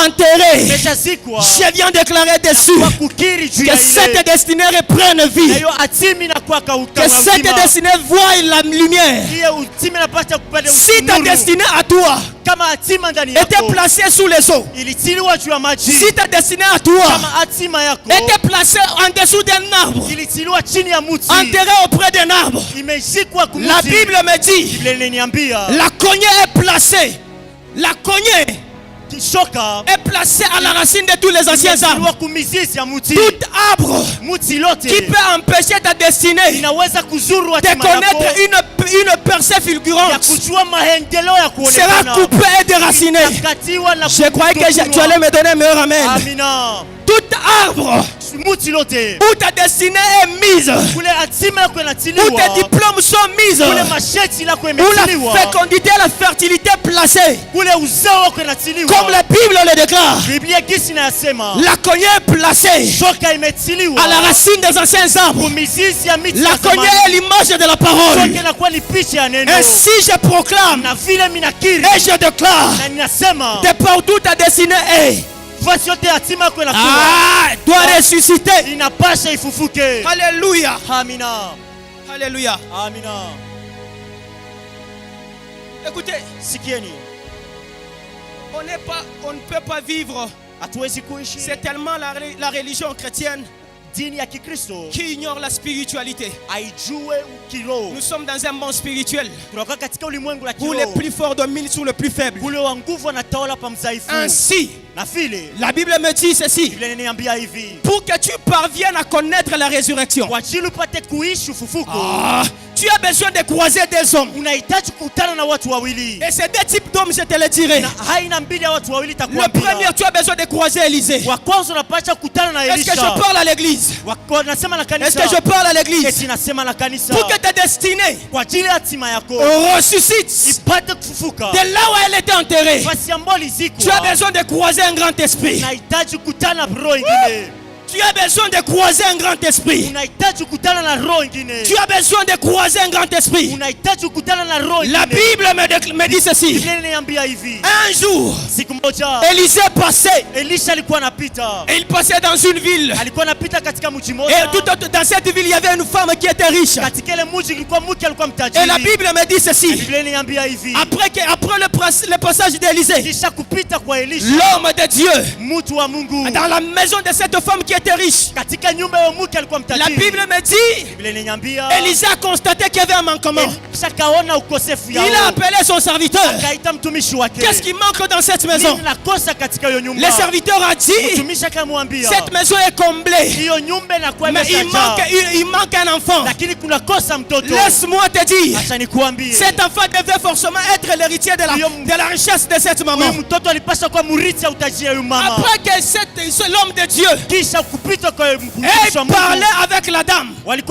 enterré, je viens déclarer dessus que cette destinée reprenne vie. Que cette destinée voie la lumière. Si ta destinée à toi était placée sous les eaux, si ta destinée à toi était placée en dessous d'un arbre, enterré auprès d'un arbre, la Bible me dit, la cognée est placée. La cognée est placé à la racine de tous les anciens arbres. Tout arbre qui peut empêcher ta destinée de connaître une percée fulgurante sera coupé et déraciné. Je croyais que tu allais me donner un meilleur amen. Tout arbre où ta destinée est mise, où tes diplômes sont mis, où la fécondité et la fertilité placée, comme la Bible le déclare, la cognée est placée à la racine des anciens arbres. La cognée est l'image de la parole. Ainsi je proclame et je déclare de partout ta destinée est, doit ressusciter. Alléluia. Amina. Alléluia. Amina. Écoutez, on ne peut pas vivre. C'est tellement la religion chrétienne qui ignore la spiritualité. Nous sommes dans un monde spirituel où les plus forts dominent sur le plus faible. Ainsi, la Bible me dit ceci: pour que tu parviennes à connaître la résurrection, tu as besoin de croiser des hommes. Et ces deux types d'hommes, je te le dirai. Le premier, tu as besoin de croiser Élisée. Est-ce que je parle à l'église? Est-ce que je parle à l'église? Pour que ta destinée ressuscite de là où elle était enterrée, tu as besoin de croiser un grand esprit. Tu as besoin de croiser un grand esprit. Tu as besoin de croiser un grand esprit. La Bible me dit ceci: un jour, Élisée passait. Et il passait dans une ville. Et dans cette ville, il y avait une femme qui était riche. Et la Bible me dit ceci: après le passage d'Élisée, l'homme de Dieu, dans la maison de cette femme qui était riche, la Bible me dit, Élisée a constaté qu'il y avait un manquement. Il a appelé son serviteur. Qu'est-ce qui manque dans cette maison? Le serviteur a dit, cette maison est comblée, mais il manque un enfant. Laisse-moi te dire, cet enfant devait forcément être l'héritier de la richesse de cette maman. Après que l'homme de Dieu parlait avec la dame, à la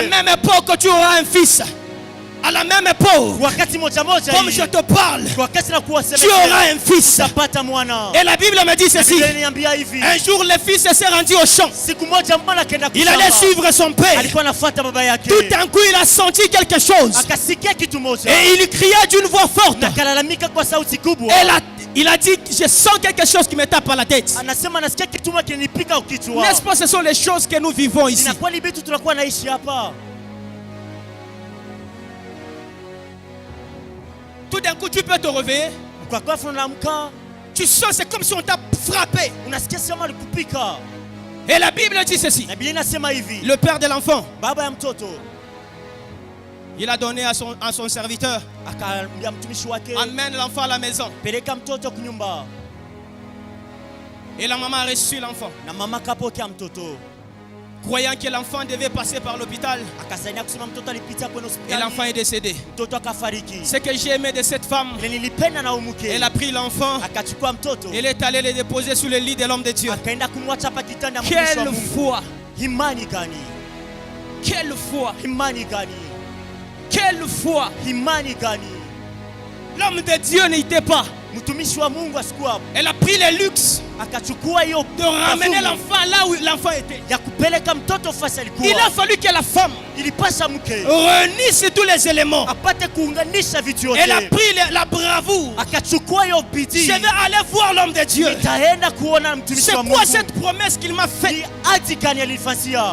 même époque tu auras un fils. À la même époque, comme je te parle, tu auras un fils. Et la Bible me dit ceci: un jour le fils s'est rendu au champ. Il allait suivre son père. Tout d'un coup il a senti quelque chose. Et il cria d'une voix forte. Il a dit, je sens quelque chose qui me tape à la tête. N'est-ce pas, ce sont les choses que nous vivons ici. Tout d'un coup tu peux te réveiller. Tu sens, c'est comme si on t'a frappé. Et la Bible dit ceci: le père de l'enfant, il a donné à son serviteur, amène l'enfant à la maison. Et la maman a reçu l'enfant, croyant que l'enfant devait passer par l'hôpital. Et l'enfant est décédé. Ce que j'ai aimé de cette femme, elle a pris l'enfant, elle est allée le déposer sous le lit de l'homme de Dieu. Quelle foi! Quelle foi! Quelle foi! L'homme de Dieu n'était pas. Elle a pris le luxe de ramener l'enfant là où l'enfant était. Il a fallu que la femme réunisse tous les éléments. Elle a pris la bravoure. Je vais aller voir l'homme de Dieu. C'est quoi cette promesse qu'il m'a faite?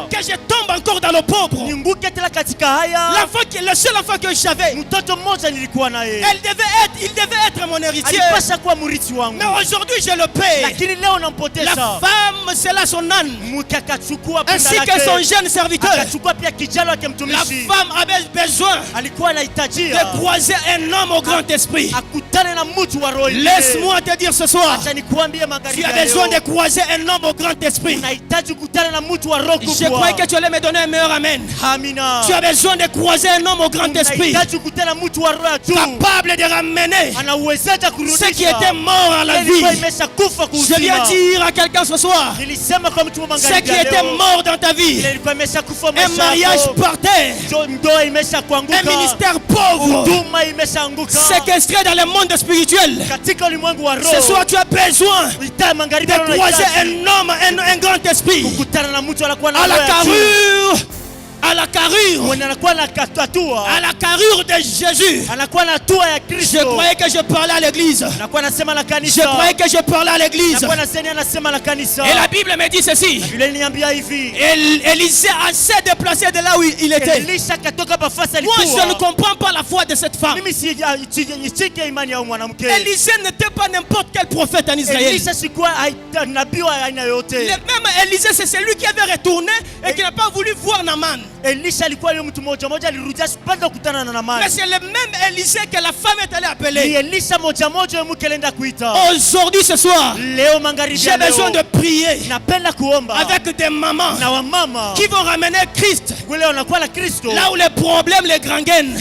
Que je tombe encore dans le pauvre. Le seul enfant que j'avais, il devait être mon héritier. Mais aujourd'hui je le paie. La femme, c'est là son âne, ainsi que son jeune serviteur. La femme avait besoin de croiser un homme au grand esprit. Laisse-moi te dire ce soir, tu as besoin de croiser un homme au grand esprit. Je croyais que tu allais me donner un meilleur amen. Tu as besoin de croiser un homme au grand esprit, capable de ramener ceux qui étaient morts à la vie. Je viens dire à quelqu'un ce soir, ceux qui étaient morts dans ta vie, un mariage par terre, un ministère pauvre, séquestré dans le monde spirituel. Ce soir tu as besoin de croiser un homme, un grand esprit, à la carrure de Jésus. Je croyais que je parlais à l'église. Je croyais que je parlais à l'église. Et la Bible me dit ceci. Élisée a s'est déplacé de là où il était. Moi je ne comprends pas la foi de cette femme. Élisée n'était pas n'importe quel prophète en Israël. Même Élisée, c'est celui qui avait retourné et qui n'a pas voulu voir Naaman. Mais c'est le même Élisée que la femme est allée appeler. Aujourd'hui ce soir, j'ai besoin de prier avec des mamans qui vont ramener Christ là où les problèmes les grangainent,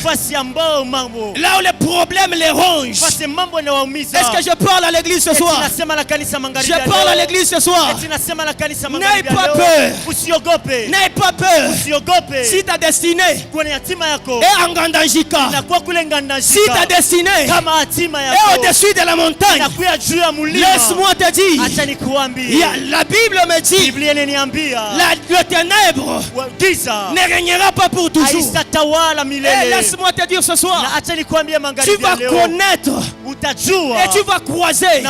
là où les problèmes les rongent. Est-ce que je parle à l'église ce soir? Je parle à l'église ce soir. N'aie pas peur. N'aie pas peur. Si ta destinée est en Ngandajika, si ta destinée est au-dessus de la montagne, laisse-moi te dire, la Bible me dit, le ténèbre ne régnera pas pour toujours. Et laisse-moi te dire ce soir, tu vas connaître et tu vas croiser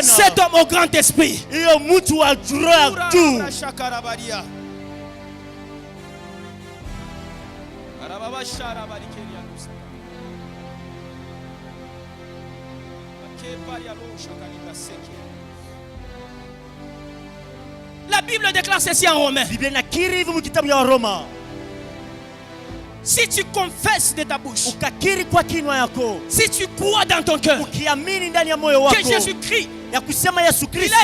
cet homme au grand esprit. La Bible déclare ceci en Romains. Si tu confesses de ta bouche, si tu crois dans ton cœur que Jésus-Christ, il a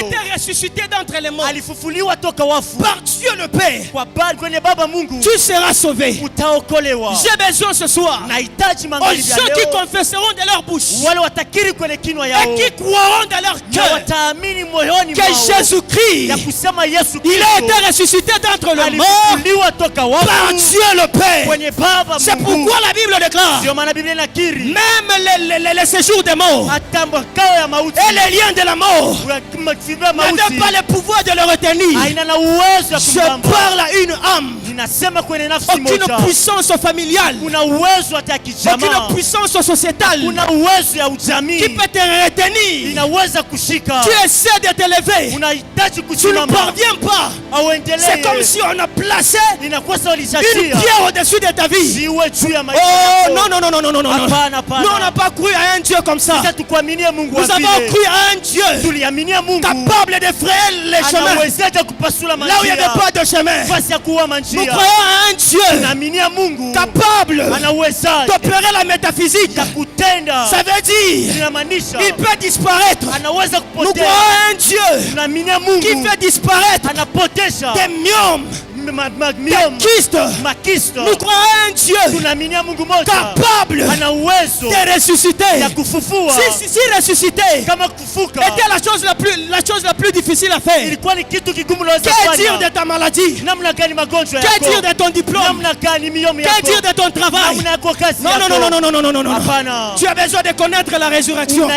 été ressuscité d'entre les morts par Dieu le Père, tu seras sauvé. J'ai besoin ce soir aux gens qui confesseront de leur bouche et qui croiront dans leur cœur que Jésus-Christ, il a été ressuscité d'entre les morts par Dieu le Père. C'est pourquoi la Bible déclare même les séjours des morts et les liens de la mort n'avait pas le pouvoir de le retenir. Je parle à une âme. Aucune puissance familiale, aucune puissance sociétale qui peut te retenir. Tu essaies de t'élever, tu ne parviens pas. C'est comme si on a placé une pierre au-dessus de ta vie. Oh non, non, non, non, non, non, non. Nous on n'a pas cru à un Dieu comme ça. Nous avons cru à un Dieu capable de frayer les chemins là où il n'y avait pas de chemin. Nous croyons à un Dieu capable d'opérer la métaphysique. Ça veut dire il peut disparaître. Nous croyons à un Dieu qui fait disparaître des myomes, nous croyons à un Dieu capable de ressusciter. Si ressusciter était la chose la plus difficile à faire, que dire de ta maladie? Que dire de ton diplôme? Que dire de ton travail? Non, non, non, non, non, non, non, non, non. Tu as besoin de connaître la résurrection.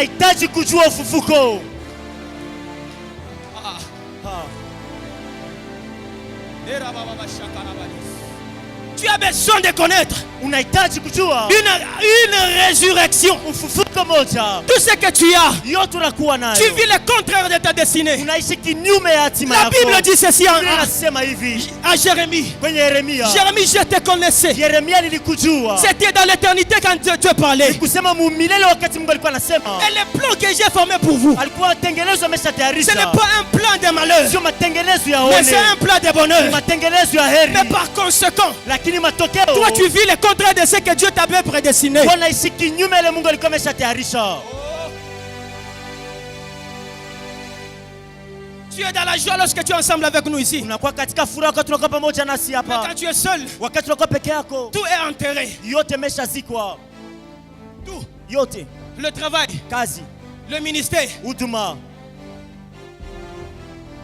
Tu as besoin de connaître une résurrection. Tout ce que tu as, tu vis le contraire de ta destinée. La Bible dit ceci à Jérémie. Jérémie, je te connaissais. C'était dans l'éternité quand Dieu parlait. Et le plan que j'ai formé pour vous, ce n'est pas un plan de malheur, mais c'est un plan de bonheur. Mais par conséquent, toi tu vis le contraire de ce que Dieu t'avait prédestiné. Tu es dans la joie lorsque tu es ensemble avec nous ici. Mais quand tu es seul, tout est enterré. Tout. Le travail, le ministère.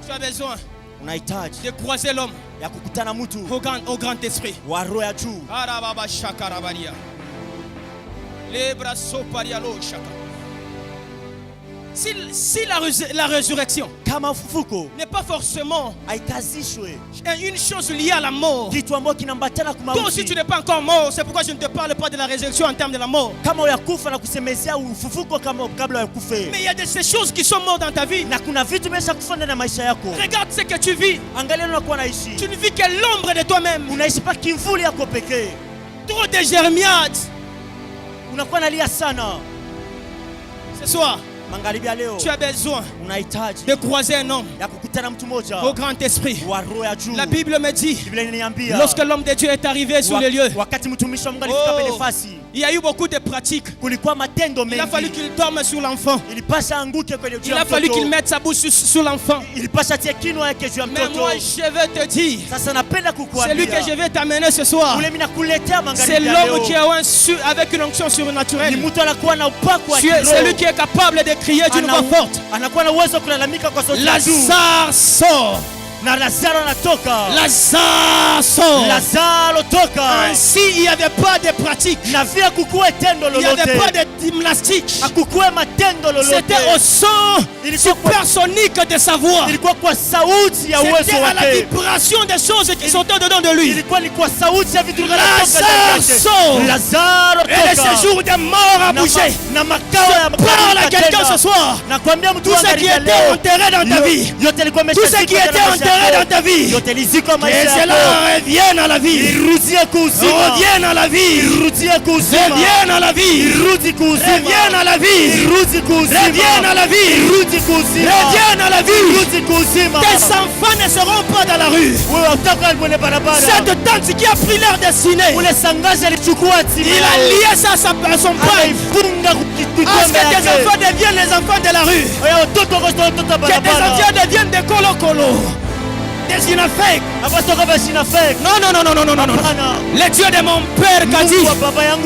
Tu as besoin de croiser l'homme au grand esprit. Si la résurrection n'est pas forcément une chose liée à la mort, toi aussi tu n'es pas encore mort. C'est pourquoi je ne te parle pas de la résurrection en termes de la mort. Mais il y a de ces choses qui sont mortes dans ta vie. Regarde ce que tu vis. Tu ne vis que l'ombre de toi-même. Trop de jeremiades. Ce soir, tu as besoin de croiser un homme au grand esprit. La Bible me dit, lorsque l'homme de Dieu est arrivé sur les lieux, il y a eu beaucoup de pratiques. Il a fallu qu'il dorme sur l'enfant. Il a fallu qu'il mette sa bouche sur l'enfant. Mais moi je vais te dire, celui que je vais t'amener ce soir, c'est l'homme qui a avec une onction surnaturelle. C'est lui qui est capable de crier d'une voix forte. Lazare sort. Lazare sort. Ainsi il n'y avait pas de pratique. Il n'y avait pas de gymnastique. C'était au son supersonique de sa voix. C'était à la vibration des choses qui sont dedans de lui. Lazare sort. Et le séjour des morts a bougé. Je parle à quelqu'un ce soir. Tout ce qui était enterré dans ta vie, tout ce qui était enterré dans ta vie, que cela revienne à la vie. Revienne à la vie. Revienne à la vie. Revienne à la vie. Revienne à la vie. Revienne à la vie. Tes enfants ne seront pas dans la rue. Cette tante qui a pris leur destinée, il a lié ça à son père. Est-ce que tes enfants deviennent les enfants de la rue? Que tes enfants deviennent des colo-colo, des inafek. Non. Le Dieu de mon père qu'a dit,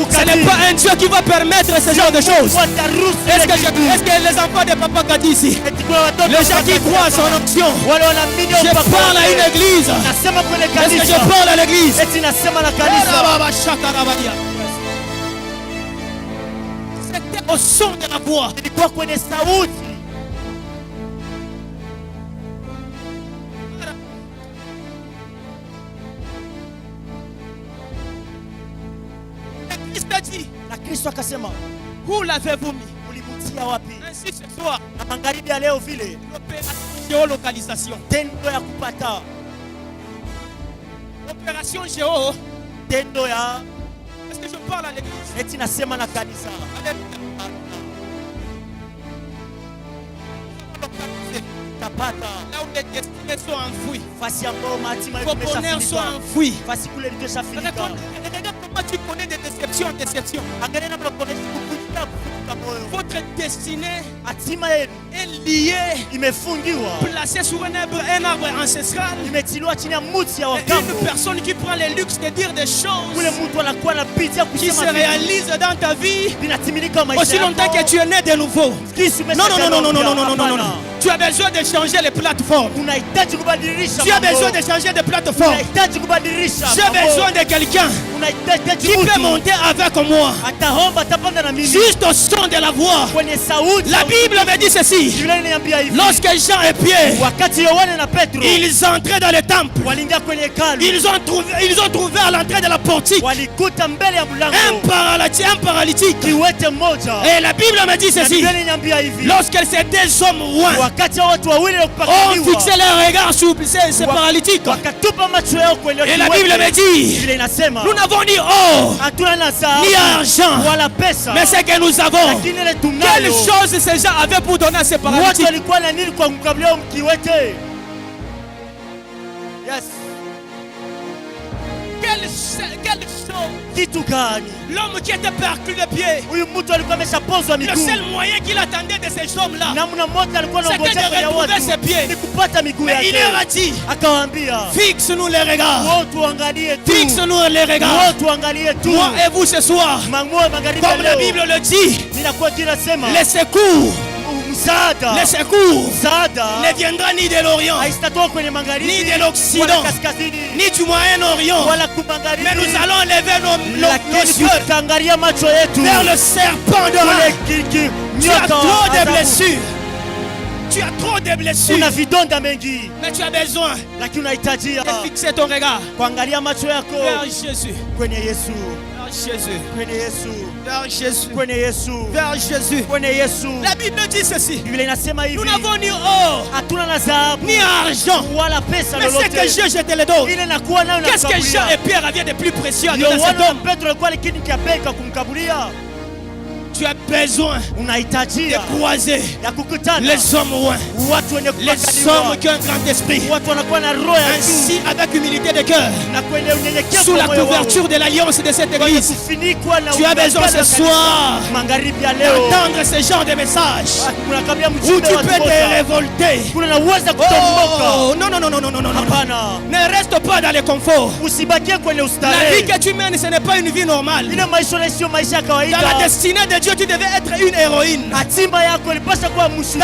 ce n'est pas un Dieu qui va permettre ce genre de choses. Est-ce que les enfants de papa qu'a dit ici, les gens qui croient à son onction, je parle à une église. Est-ce que je parle à l'église? C'était au son de la voix. Na Kristo akasema, où l'avez-vous mis? Ainsi ce soir, géolocalisation, opération géo. Est-ce que je parle à l'église? Là où les destinées sont enfouies, vos bonheurs sont enfouis. Regarde comment tu connais des déceptions en déception. Votre destinée est liée, placée sur un arbre ancestral. Et une personne qui prend le luxe de dire des choses qui se réalisent dans ta vie aussi longtemps que tu es né de nouveau. Non. Tu as besoin de changer les plateformes. Tu as besoin de changer de plateforme. J'ai besoin de quelqu'un qui peut monter avec moi, juste au son de la voix. voix, la Bible me dit ceci. Lorsque Jean et Pierre, ils entraient dans le temple, ils ont trouvé à l'entrée de la portique un paralytique. Et la Bible me dit ceci. Lorsque ces deux hommes ont fixé leur regard sur ces paralytiques, et la Bible me dit, nous n'avons ni or ni argent, mais ce que nous avons, quelle chose ces gens avaient pour donner à ces paralytiques? Yes. Quelle chose? L'homme qui était perclus de pied, le seul moyen qu'il attendait de ces hommes-là, c'était de retrouver ses pieds. Mais il leur a dit, fixe-nous les regards. Fixe-nous les regards. Moi et vous ce soir, comme la Bible le dit, les secours ne viendra ni de l'Orient, ni de l'Occident, ni du Moyen-Orient. Mais nous allons lever nos yeux vers le serpent de l'Orient. Tu as trop de blessures. Tu as trop de blessures. Mais tu as besoin de fixer ton regard vers Jésus. Vers Jésus. Vers Jésus. La Bible dit ceci. Nous n'avons ni or, ni argent. Mais c'est que je te le donne. Qu'est-ce que Jean et Pierre avaient de plus précieux à donner à cet homme? Tu as besoin de croiser les hommes loin, les hommes qui ont un grand esprit, ainsi avec humilité de cœur, sous la couverture de l'alliance de cette église. Tu as besoin ce soir d'entendre ce genre de message où tu peux te révolter. Oh, non. Ne reste pas dans le confort. La vie que tu mènes, ce n'est pas une vie normale. Dans la destinée de Dieu, tu devais être une héroïne. Dans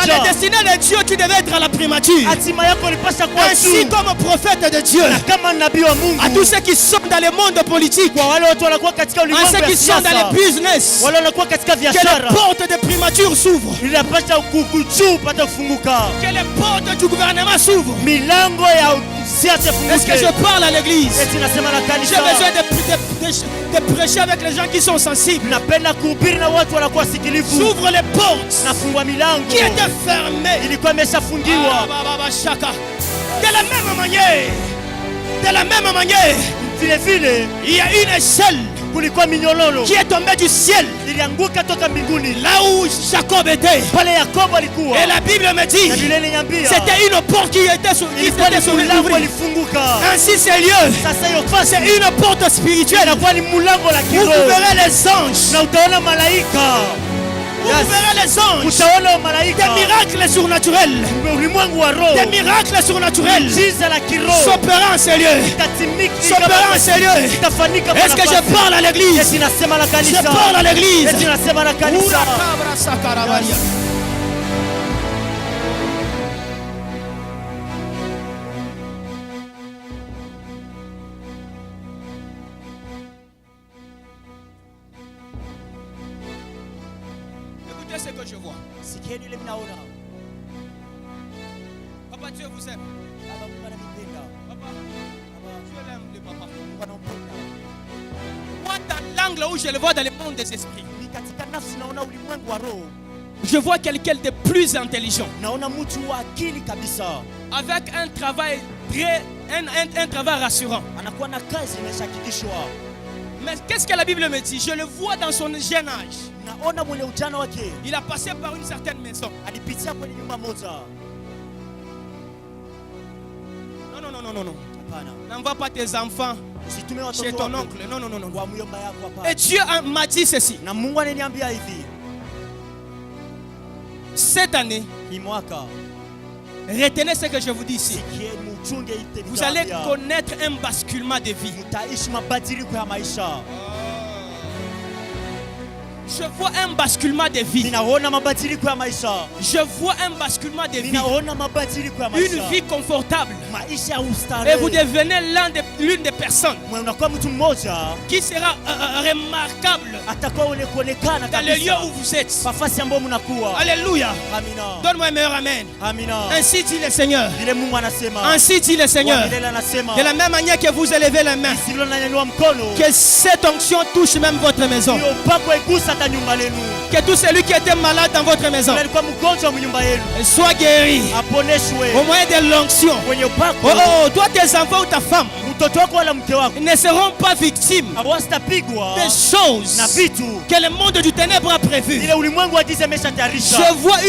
la destinée de Dieu, tu devais être à la primature. Ainsi comme prophète de Dieu. À tous ceux qui sont dans le monde politique, à ceux qui sont dans le business, que les portes de primature s'ouvrent. Que les portes du gouvernement s'ouvrent. Est-ce que je parle à l'église? J'ai besoin de prêcher avec les gens qui sont sensibles. S'ouvre les portes qui étaient fermées. De la même manière, il y a une échelle qui est tombée du ciel là où Jacob était. Et la Bible me dit, c'était une porte qui était sur l'ouvrir. Ainsi c'est lieu, c'est une porte spirituelle. Vous verrez les anges. Vous verrez les anges, des miracles surnaturels, s'opérant en ces lieux. Est-ce que je parle à l'église? Je parle à l'église. Ce que je vois. Papa, Dieu vous aime. Papa, Dieu l'aime, le papa. Moi, dans l'angle où je le vois dans le monde des esprits, je vois quelqu'un de plus intelligent, avec un travail un travail rassurant. Mais qu'est-ce que la Bible me dit? Je le vois dans son jeune âge. Il a passé par une certaine maison. Non. N'envoie pas tes enfants chez ton oncle. Non. Et Dieu m'a dit ceci. Cette année, retenez ce que je vous dis ici. Vous allez connaître un basculement de vie. Je vois un basculement de vie. Je vois un basculement de vie. Une vie confortable. Et vous devenez l'une des personnes qui sera remarquable dans le lieu où vous êtes. Alléluia. Donne-moi un meilleur amen. Ainsi dit le Seigneur. Ainsi dit le Seigneur. De la même manière que vous élevez la main, que cette onction touche même votre maison. Que tout celui qui était malade dans votre maison soit guéri au moyen de l'onction. Oh, toi, tes enfants ou ta femme ne seront pas victimes des choses que le monde du ténèbre a prévues. Je vois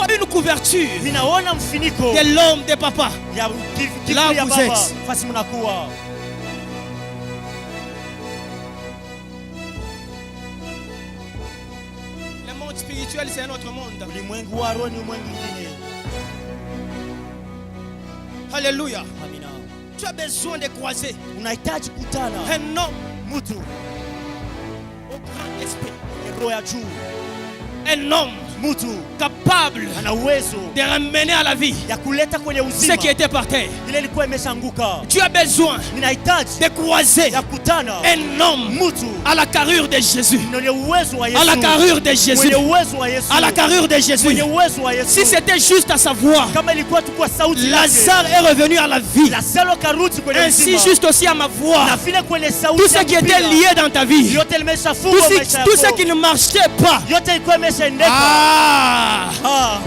une couverture de l'homme, de papa. Là où vous êtes. Le monde spirituel, c'est un autre monde. Alléluia. Tu as besoin de croiser un homme au grand esprit. Un homme capable de ramener à la vie ce qui était par terre. Tu as besoin de croiser un homme à la carrure de Jésus. À la carrure de Jésus. À la carrure de Jésus. Si c'était juste à savoir, Lazare est revenu à la vie. Ainsi juste aussi à ma voix. Tout ce qui était lié dans ta vie, tout ce qui ne marchait pas,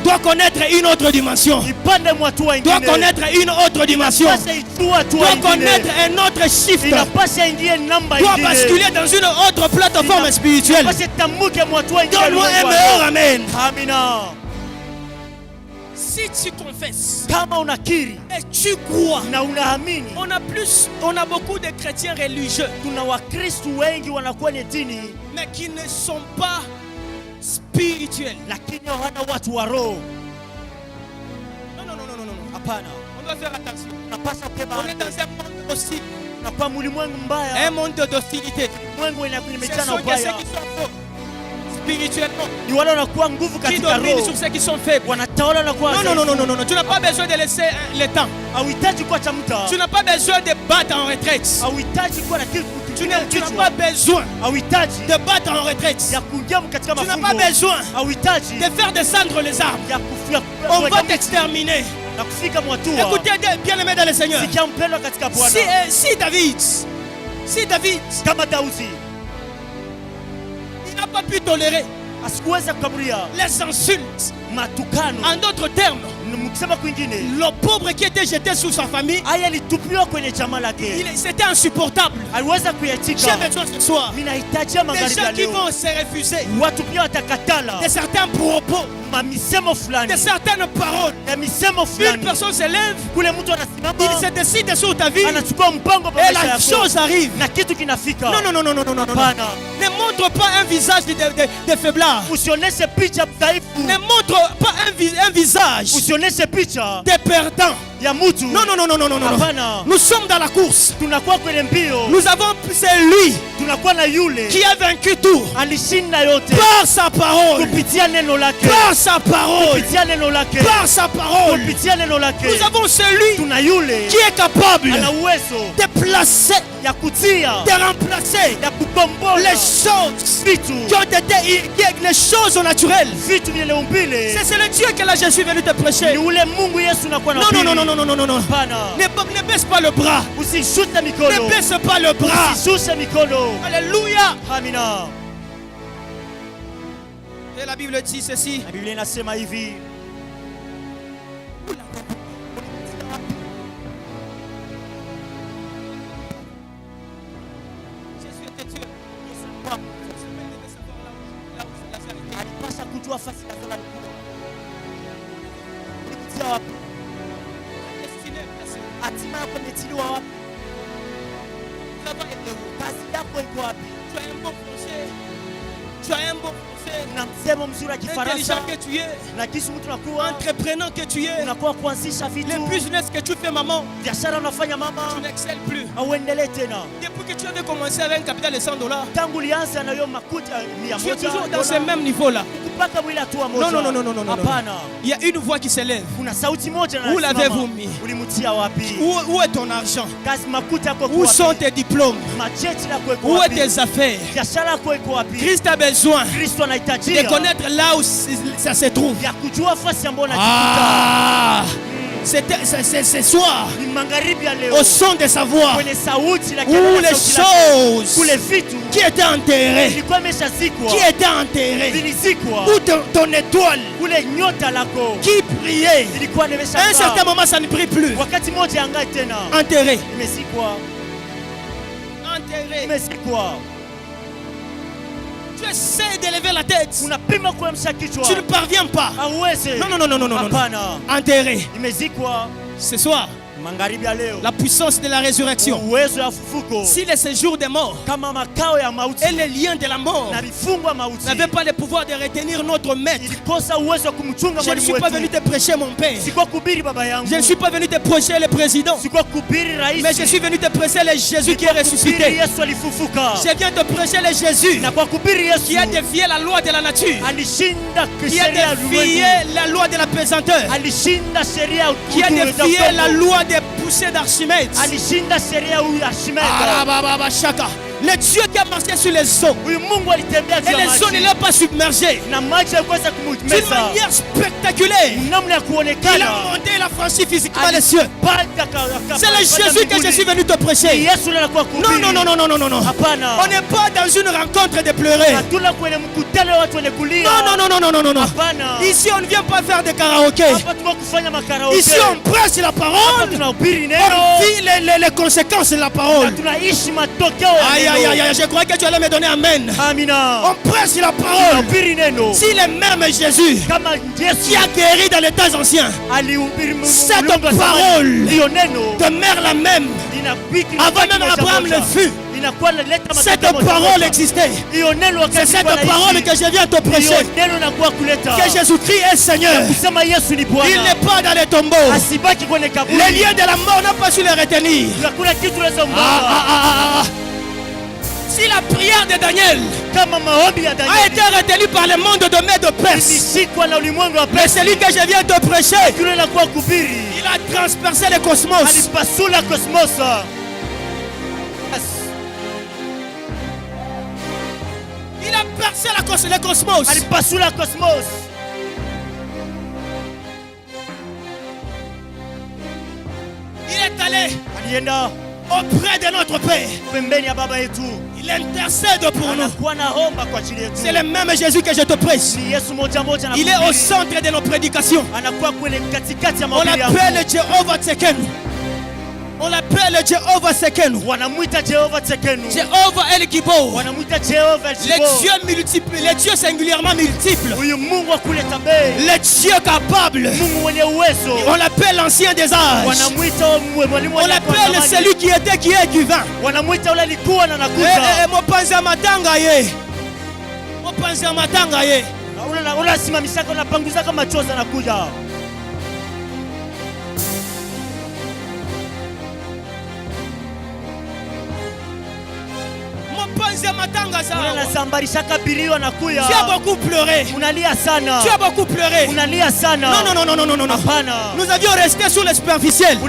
doit connaître une autre dimension. Doit connaître une autre dimension. Doit connaître un autre shift. Doit basculer dans une autre plateforme spirituelle. Donne-moi un meilleur amen. Si tu confesses et tu crois, on a beaucoup de chrétiens religieux mais qui ne sont pas spirituel. Non. On doit faire attention. On est dans un monde hostile. Un monde d'hostilité. Ce sont que ceux qui sont faux spirituellement, qui dominent sur ceux qui sont faibles. Non. Tu n'as pas besoin de laisser le temps. Tu n'as pas besoin de battre en retraite. Tu n'as pas besoin de battre en retraite. Tu n'as pas besoin de faire descendre les armes. On va t'exterminer. Écoutez bien aimé dans le Seigneur. Si David il n'a pas pu tolérer les insultes, en d'autres termes, le pauvre qui était jeté sous sa famille, c'était insupportable. J'ai besoin ce soir des gens qui vont se refuser de certains propos, de certaines paroles. Une personne se lève, il se décide sur ta vie et la chose arrive. Non. Ne montre pas un visage de faiblard. Ne montre pas un visage de perdant. Non. Nous sommes dans la course. Nous avons celui qui a vaincu tout par sa parole. Par sa parole. Par sa parole. Nous avons celui qui est capable de placer, de remplacer les choses qui ont été les choses naturelles. C'est le Dieu que là je suis venu te prêcher. Non. Ne baisse pas le bras. Ne baisse pas le bras. Alléluia. Et la Bible dit ceci. Tu as un bon intelligent que tu es, entreprenant que tu es, les business que tu fais, maman, tu n'excelles plus. Depuis que tu avais commencé avec un capital de $100, tu es toujours dans ce même niveau-là. Non, non, non, non, non, non, non. Il y a une voix qui s'élève. Où l'avez-vous mis? Où est ton argent? Où sont tes diplômes? Où est tes affaires? Christ a besoin de connaître là où ça se trouve. Ah, c'est soir, au son de sa voix, où les choses qui étaient enterrées, où ton étoile qui priait, à un certain moment ça ne prie plus. Enterré. Tu essaies d'élever la tête. Tu ne parviens pas. Non, non, non, non, non, non. Enterré. Ce soir, la puissance de la résurrection, si le séjour des morts et les liens de la mort n'avaient pas le pouvoir de retenir notre maître, je ne suis pas venu te prêcher mon père, je ne suis pas venu te prêcher le président, mais je suis venu te prêcher le Jésus qui est ressuscité. Je viens te prêcher le Jésus qui a défié la loi de la nature, qui a défié la loi de la pesanteur, qui a défié la loi des poussées d'Archimède. Le Dieu qui a marché sur les eaux, et les eaux ne l'ont pas submergé d'une manière spectaculaire. Il a monté, il a franchi physiquement les cieux. C'est le Jésus que je suis venu te prêcher. Non, non, non, non, non, non, non. On n'est pas dans une rencontre de pleurer. Non, non, non, non, non, non, non. Ici on ne vient pas faire de karaoké. Ici on prêche la parole. On vit les conséquences de la parole. Aïe, aïe, aïe, je crois que tu allais me donner amen. On prêche la parole. Si le même Jésus qui a guéri dans les temps anciens, cette parole demeure la même. Avant même Abraham le fut. Cette parole existait. C'est cette parole que je viens te prêcher. Que Jésus-Christ est Seigneur. Il n'est pas dans les tombeaux. Les liens de la mort n'ont pas su les retenir. Si la prière de Daniel a été retenue par le monde de Mède de Perse, mais celui que je viens te prêcher, il a transpercé le cosmos. Il a percé le cosmos. Il est allé auprès de notre Père. Il intercède pour nous. C'est le même Jésus que je te prêche. Il est au centre de nos prédications. On l'appelle Jéhovah Tsekenu. On l'appelle Jéhovah Sekenu. Jéhovah El Gibor. Les dieux multiples, les dieux singulièrement multiples. Les dieux capables. On l'appelle l'ancien des âges. On l'appelle celui qui était, qui est, qui vint. Mopanza matanga ye. Mopanza matanga ye. Tu as beaucoup pleuré. Tu as beaucoup pleuré. Non, non, non, non, non, non, non. Nous avions resté sur le superficiel. Oh, en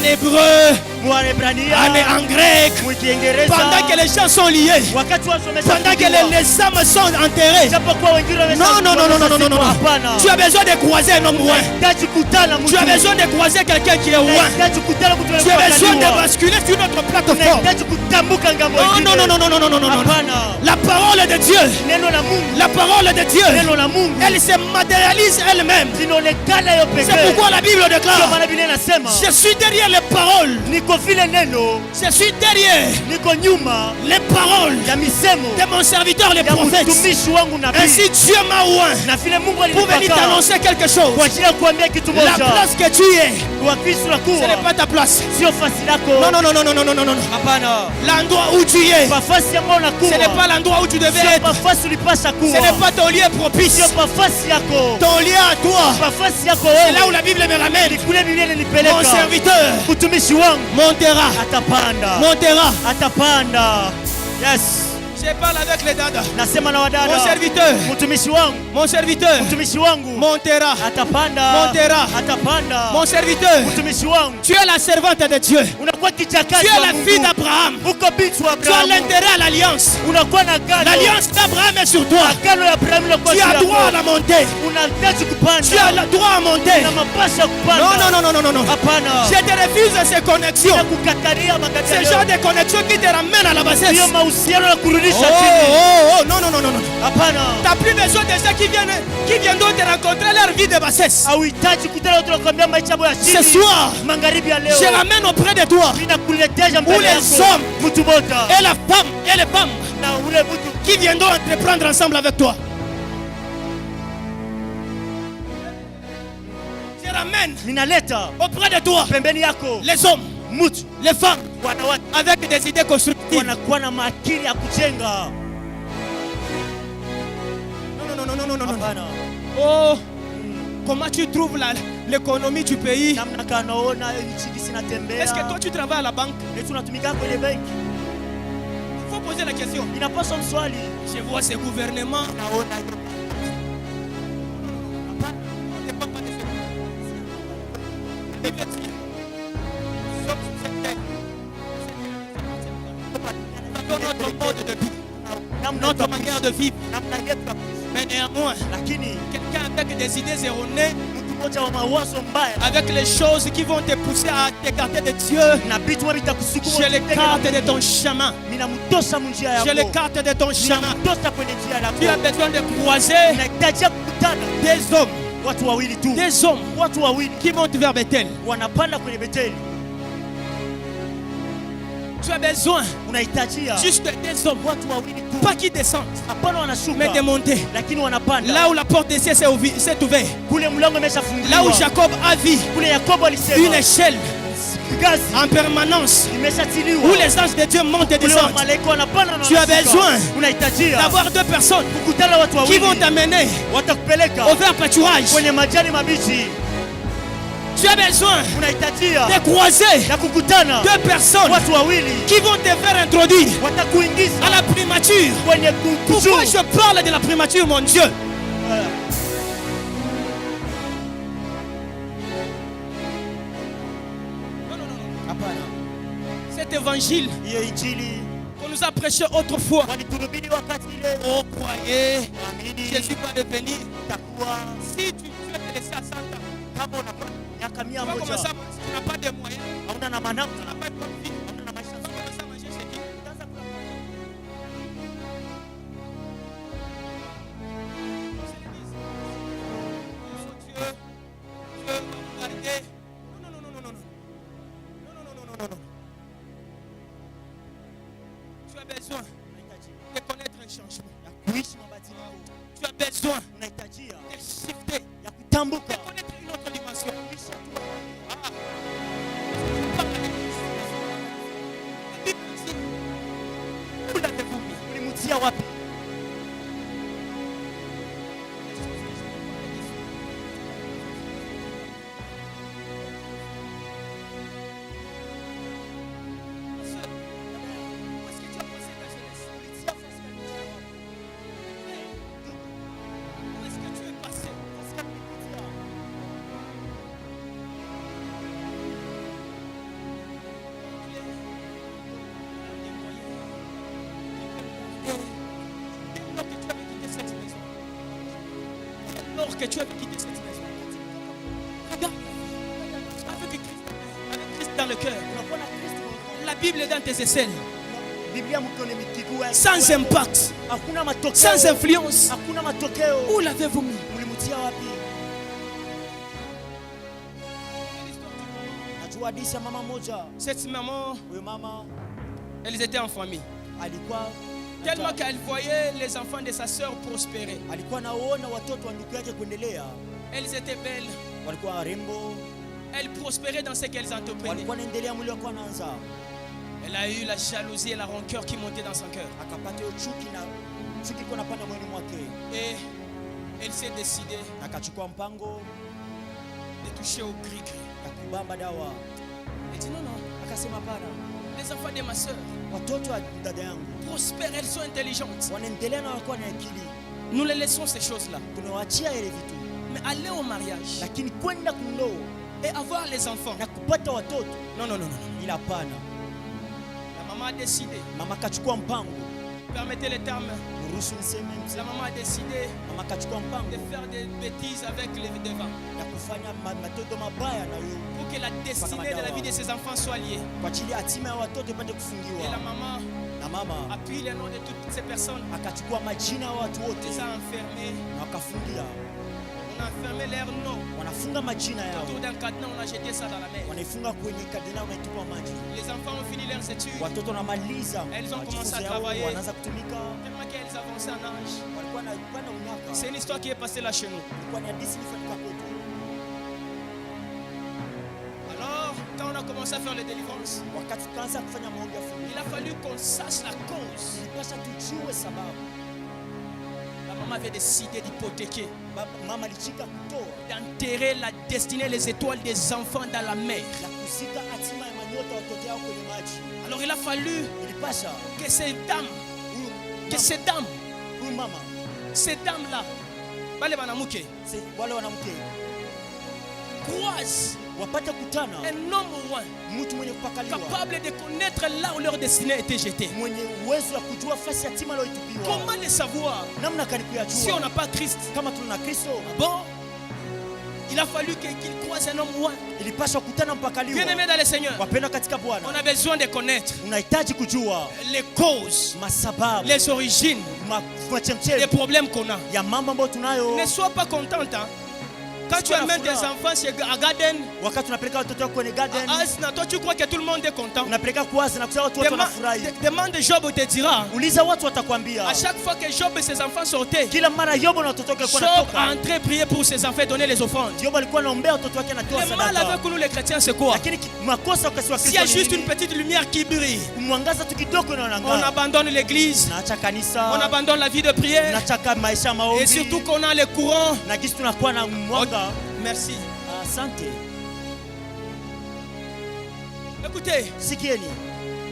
hébreu, en grec, pendant que les gens sont liés, pendant que les âmes sont enterrées. Non, non, non, non, non, non, non, non. Tu as besoin de croiser un homme loin. Tu as besoin de croiser quelqu'un qui est loin. Tu as besoin de basculer sur notre plateforme. Non, non, non, non, non, non, non, non, non. La parole de Dieu, la parole de Dieu, elle se matérialise elle-même. C'est pourquoi la Bible déclare: je suis derrière les paroles. Je suis derrière les paroles de mon serviteur, les prophètes. Ainsi Dieu m'a oint pour venir t'annoncer quelque chose. La place que tu es, ce n'est pas ta place. Non, non, non, non, non, non, non, non. L'endroit où tu tu es. Ce n'est pas l'endroit où tu devais être. Ce n'est pas ton lieu propice. Ton lieu à toi. C'est là où la Bible me ramène. Mon serviteur montera. Yes. Je parle avec les dada. Mon serviteur montera. Mon serviteur, tu es la servante de Dieu. Tu es la fille d'Abraham. Tu as l'intérêt à l'alliance. L'alliance d'Abraham est sur toi. Tu as droit à la montée. Tu as le droit à monter. Non. Je te refuse ces connexions. Ce genre de connexions qui te ramènent à la bassesse. Non. Tu n'as plus besoin de ceux qui viennent d'autres te rencontrer leur vie de bassesse. Ce soir, je ramène auprès de toi où les hommes et les femmes qui viendront entreprendre ensemble avec toi. Je ramène auprès de toi les hommes, les femmes avec des idées constructives. Non. Oh, comment tu trouves l'économie du pays? Est-ce que toi tu travailles à la banque? Il faut poser la question. Je vois ce gouvernement. Notre manière de vivre. Mais néanmoins, quelqu'un avec des idées erronées, avec les choses qui vont te pousser à t'écarter de Dieu, je l'écarte de ton chemin. Je l'écarte de ton chemin. Tu as besoin de croiser des hommes qui montent vers Bethel. Tu as besoin juste des hommes, pas qui descendent, mais de monter. Là où la porte des cieux s'est ouverte, là où Jacob a vu une échelle en permanence, où les anges de Dieu montent et descendent. Tu as besoin d'avoir deux personnes qui vont t'amener au vert pâturage. Tu as besoin de croiser deux personnes qui vont te faire introduire à la primature. Pourquoi je parle de la primature, mon Dieu? Cet évangile qu'on nous a prêché autrefois. Oh, croyez, Jésus va devenir. Si tu veux te laisser à 100 ans, tu vas commencer à manger, tu n'as pas de moyens, tu n'as pas de vie, tu vas commencer à manger chez qui? Dieu va regarder. Non. Tu as besoin de connaître un changement. Tu as besoin de shifter, de connaître une autre dimension. Que tu as quitté cette maison. Regarde, avec Christ dans le cœur. La Bible est dans tes aisselles. Sans impact, sans influence. Où l'avez-vous mis? Cette maman, elles étaient en famille. Tellement qu'elle voyait les enfants de sa sœur prospérer. Elles étaient belles. Elles prospéraient dans ce qu'elles entreprenaient. Elle a eu la jalousie et la rancœur qui montaient dans son cœur. Et elle s'est décidée de toucher au gris-gris. Elle dit non. Les enfants de ma soeur prospèrent, elles sont intelligentes. Nous les laissons ces choses-là. Mais aller au mariage et avoir les enfants. Non. La maman a décidé. Permettez les termes. La maman a décidé de faire des bêtises avec les devants pour que la destinée de la vie de ses enfants soit liée. Et la maman a pris les noms de toutes ces personnes, les a enfermés. On a enfermé leurs noms autour d'un cadenas, on a jeté ça dans la mer. Les enfants ont fini leurs études. Elles ont commencé à travailler. Tellement qu'elles avançaient en âge. C'est une histoire qui est passée là chez nous. Alors, quand on a commencé à faire les délivrances, il a fallu qu'on sache la cause. La maman avait décidé d'hypothéquer, d'enterrer la destinée, les étoiles des enfants dans la mer. Alors il a fallu que ces dames-là, croisent un homme capable de connaître là où leur destinée était jetée. Comment le savoir si on n'a pas Christ? Bon, il a fallu qu'il croise un homme loin. Bien-aimé dans le Seigneur, on a besoin de connaître les causes, les origines des problèmes qu'on a. Ne sois pas contente. Quand tu amènes tes enfants chez Garden, toi tu crois que tout le monde est content. Demande Job te dira. À chaque fois que Job et ses enfants sortaient, Job a entré prier pour ses enfants et donner les offrandes. Le mal avec nous les chrétiens c'est quoi? S'il y a juste une petite lumière qui brille, on abandonne l'église, on abandonne la vie de prière, et surtout qu'on a les courants. Merci. Écoutez,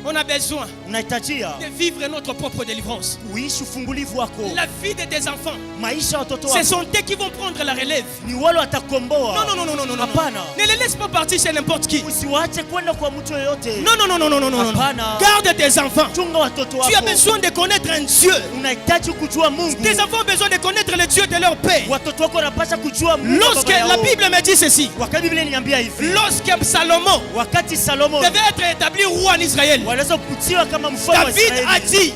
on a besoin de vivre notre propre délivrance. La vie de tes enfants, ce sont eux qui vont prendre la relève. Non. Ne les laisse pas partir chez n'importe qui. Non. Garde tes enfants. Tu as besoin de connaître un Dieu. Tes enfants ont besoin de connaître le Dieu de leur père. Lorsque la Bible me dit ceci, lorsque Salomon devait être établi roi en Israël, David a dit,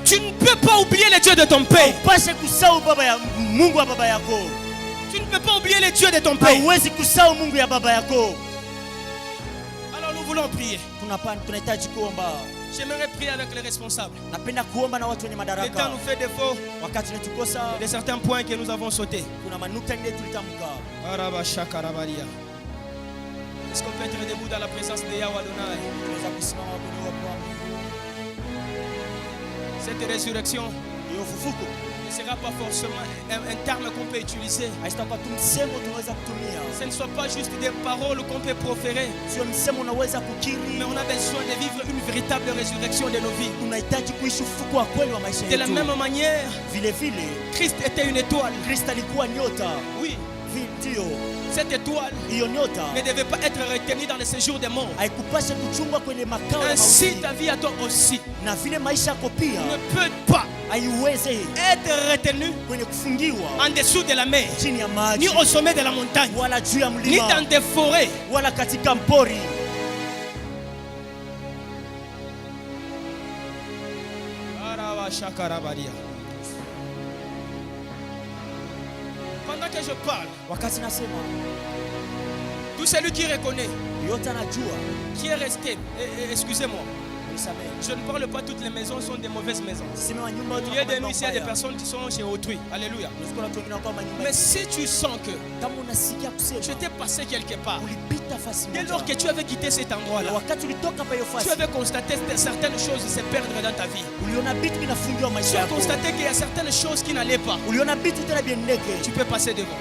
tu ne peux pas oublier le Dieu de ton père. Tu ne peux pas oublier le Dieu de ton père. Alors nous voulons prier. J'aimerais prier avec les responsables. Le temps nous fait défaut de certains points que nous avons sautés. Est-ce qu'on peut être debout dans la présence de Yahweh Adonai? Cette résurrection ne sera pas forcément un terme qu'on peut utiliser. Ce ne soit pas juste des paroles qu'on peut proférer, mais on a besoin de vivre une véritable résurrection de nos vies. De la même manière, Christ était une étoile. Oui. Cette étoile ne devait pas être retenue dans le séjour des morts. Ainsi ta vie à toi aussi ne peut pas être retenue en dessous de la mer, ni au sommet de la montagne, ni dans des forêts. Pendant que je parle, tout celui qui reconnaît, qui est resté, excusez-moi, Je ne parle pas toutes les maisons sont des mauvaises maisons. Il y a des nous ici, il y a des personnes qui sont chez autrui. Alléluia. Mais si tu sens que tu étais passé quelque part, dès lors que tu avais quitté cet endroit-là, tu avais constaté certaines choses se perdre dans ta vie. Tu as constaté qu'il y a certaines choses qui n'allaient pas. Tu peux passer devant.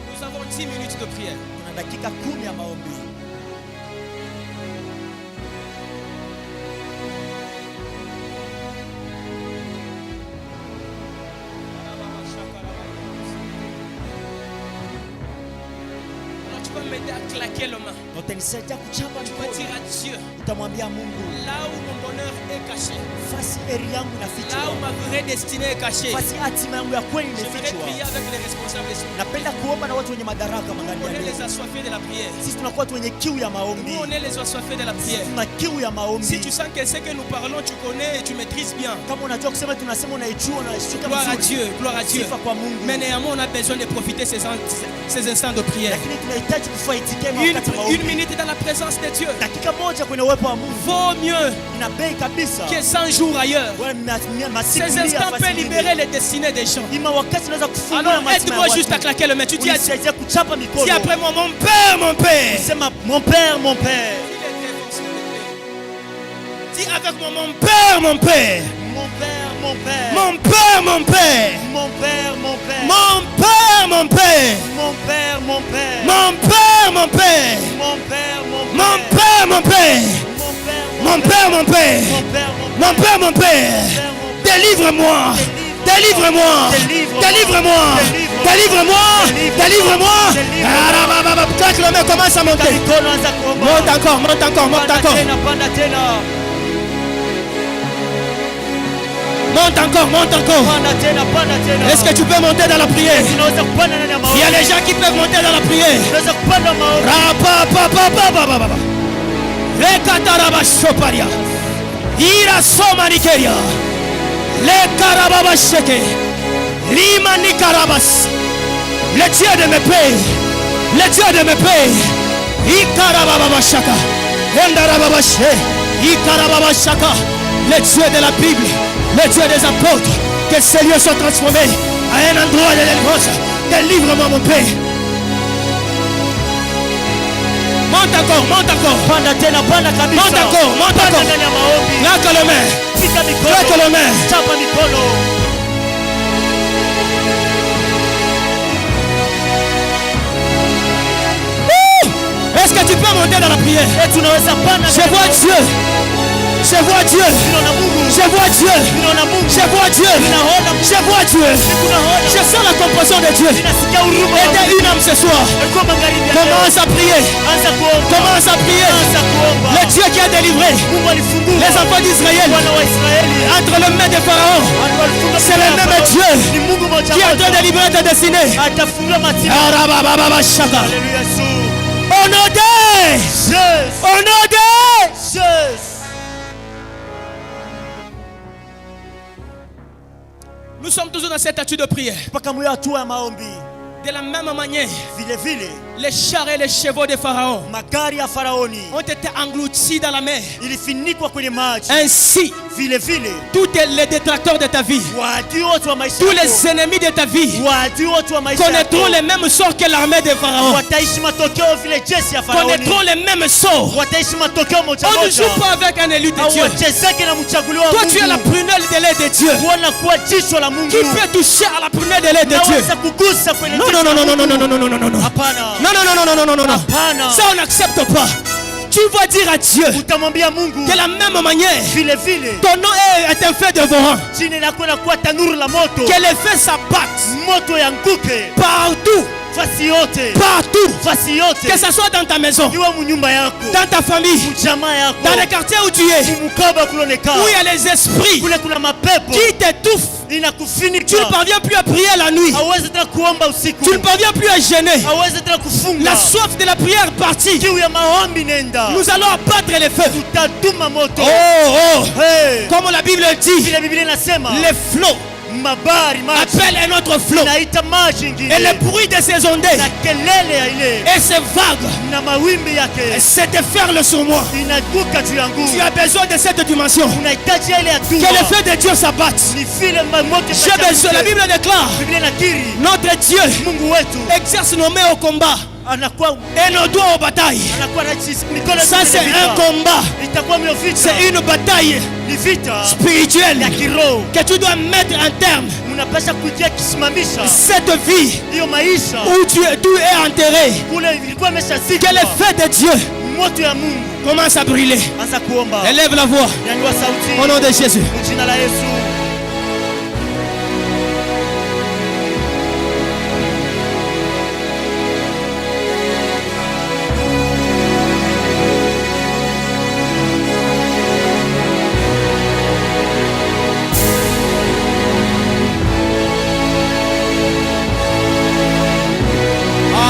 Nous avons 10 minutes de prière. M'aider à claquer le main. Tu peux dire à Dieu, là où mon bonheur est caché, là où ma vraie destinée est cachée, j'aimerais prier avec les responsables. On est les assoiffés de la prière. Nous on est les assoiffés de la prière. Si tu sens que ce que nous parlons tu connais et tu maîtrises bien, gloire à Dieu, gloire à Dieu. Mais néanmoins on a besoin de profiter ces instants de prière. Une minute dans la présence de Dieu vaut mieux que 100 jours ailleurs. Ces instants peuvent libérer les destinées des gens. Alors aide-moi juste à claquer le main. Tu dis à Dieu, dis après moi, mon Père, mon Père. Mon Père, mon Père. Dis avec moi, mon Père, mon Père. Mon Père, mon Père. Mon Père, mon Père. Mon Père, mon Père. Mon Père, mon Père. Mon Père, mon Père. Mon Père, mon Père. Mon Père, mon Mon Père, mon Père. Mon Père, mon Père. Mon Père, mon Père. Délivre-moi. Délivre-moi. Délivre-moi. Délivre-moi. Délivre-moi. Claque le main, commence à monter. Monte encore, monte encore, monte encore. Monte encore, monte encore. Est-ce que tu peux monter dans la prière? Il y a des gens qui peuvent monter dans la prière. Ira soma nikeria. Le karababa sheke. Lima nikarabas. Le Dieu de mes pères. Le Dieu de mes pères. Ikarababa shaka. Endarababa she. Ikarababa shaka. Le Dieu de la Bible. Le Dieu des apôtres, que ces lieux soient transformés à un endroit de délivrance. Délivre-moi mon Père. Monte encore, monte encore. Monte encore, monte encore. Claque le main. Claque le main. Est-ce que tu peux monter dans la prière? Je vois Dieu. Je vois Dieu. Je vois Dieu. Je vois Dieu. Je vois Dieu. Je sens la compassion de Dieu. Aidez une âme ce soir. Commence à prier. Commence à prier. Le Dieu qui a délivré les enfants d'Israël entre les mains des pharaons. C'est le même Dieu qui est en train de délivrer ta destinée. Au nom de Jésus. Au nom de Jésus. Nous sommes toujours dans cette attitude de prière. De la même manière, les chars et les chevaux de Pharaon ont été engloutis dans la mer. Ainsi, tous les détracteurs de ta vie, tous les ennemis de ta vie connaîtront les mêmes sorts que l'armée de Pharaon. Connaîtront les mêmes sorts. On ne joue pas avec un élu de Dieu. Toi tu es la prunelle de l'aide de Dieu. Qui peut toucher à la prunelle de l'aide de Dieu? Non, non, non, non, non, non, non, non, non, non, non, non. Non, non, non, non, non, non, non, non. Ça on n'accepte pas. Tu vas dire à Dieu de la même manière ton nom est un feu dévorant, que les feux s'abattent partout. Partout, que ce soit dans ta maison, dans ta famille, dans le quartier où tu es, où il y a les esprits qui t'étouffent. Tu ne parviens plus à prier la nuit. Tu ne parviens plus à jeûner. La soif de la prière est partie. Nous allons abattre les feux. Oh, oh. Comme la Bible dit, les flots appelle un autre flot. Et le bruit de ces ondées et ces vagues se déferlent sur moi. Tu as besoin de cette dimension. Que le feu de Dieu s'abatte. J'ai besoin, la Bible déclare, notre Dieu exerce nos mains au combat et nos doigts aux batailles. Ça c'est un combat. C'est une bataille spirituelle que tu dois mettre en terme. Cette vie où tu es enterré, que le feu de Dieu commence à brûler. Élève la voix au nom de Jésus.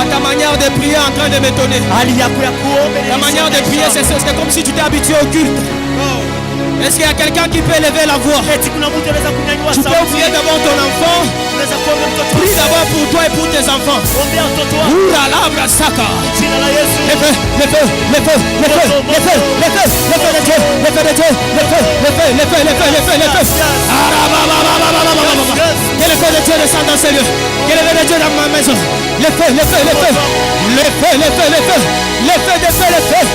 Ta manière de prier est en train de m'étonner. Ta manière de prier, c'est comme si tu t'es habitué au culte. Est-ce qu'il y a quelqu'un qui peut élever la voix? Tu peux prier devant ton enfant. Prie d'abord pour toi et pour tes enfants. Oura labra saka. Le feu, le feu, le feu, le feu, le feu, le feu, le feu de Dieu, le feu de Dieu, le feu, le feu, le feu, le feu, le feu, le feu. Que le feu de Dieu descende dans ce lieu. Que le feu de Dieu dans ma maison. Le feu, le feu, le feu, le feu, le feu, le feu, le feu, le feu, le feu.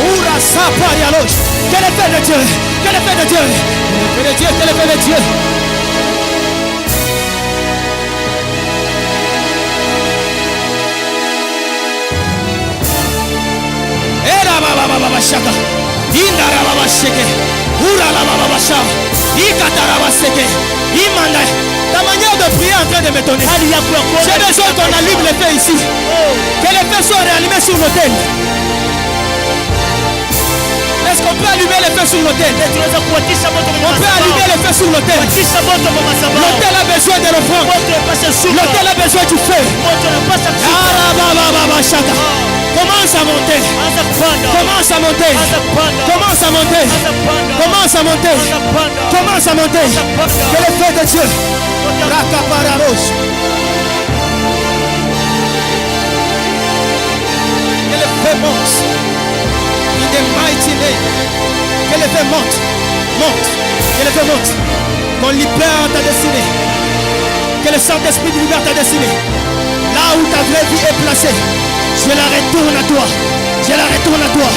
Oura sapa dialogue. Que le feu de Dieu, que le feu de Dieu, que le feu de Dieu, que le feu de Dieu. Era baba baba shaka. Indara baba sheke. Ura la baba shaka. Ikatara baba sheke. Imanda. Ta manière de prier est en train de m'étonner. J'ai besoin qu'on allume le feu ici. Que le feu soit réallumé sur l'autel. Est-ce qu'on peut allumer le feu sur l'autel? On peut allumer le feu sur l'autel. L'autel a besoin de l'offrande. L'autel a besoin du feu. Commence à monter. Commence à monter. Commence à monter. Commence à monter. Commence à monter. Que le feu de Dieu. Que le feu monte. In the mighty name. Que le feu monte. Monte. Que le feu monte. Qu'on libère ta destinée. Que le Saint-Esprit libère ta destinée. Là où ta vraie vie est placée, je la retourne à toi. Je la retourne à toi.